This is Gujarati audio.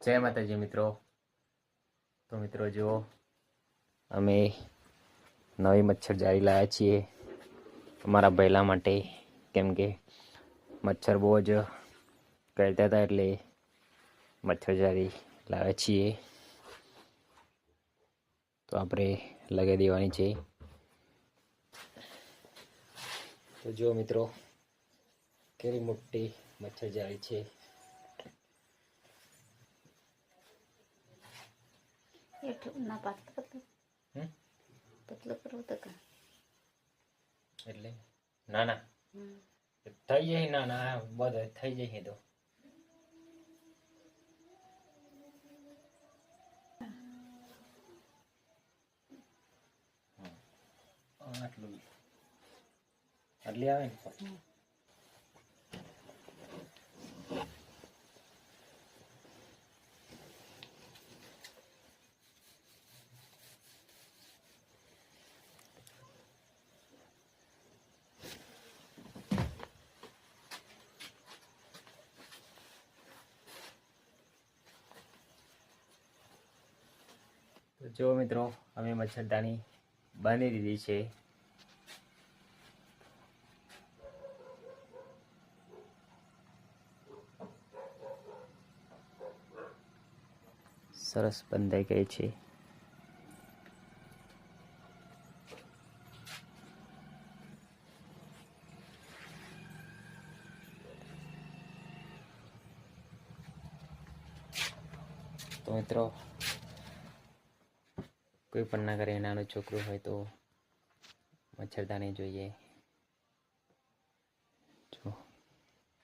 જય માતાજી મિત્રો. તો મિત્રો જુઓ, અમે નવી મચ્છર જાળી લાવ્યા છીએ અમારા ભૈલા માટે, કેમ કે મચ્છર બહુ જ કરડતા હતા એટલે મચ્છર જાળી લાવ્યા છીએ. તો આપણે લગાવી દેવાની છે. તો જુઓ મિત્રો, કેવી મોટી મચ્છર જાળી છે. ના પાતળું કરવું તો કા એટલે ના ના થઈ જાય, ના ના બધે થઈ જાય. તો આટલું આટલી આવે ને. તો જો મિત્રો, અમે મચ્છરદાની બાંધી દીધી છે. સરસ બંધાઈ ગઈ છે. તો મિત્રો, કોઈ પણ ના કરે, નાનું છોકરું હોય તો મચ્છરદાની જોઈએ.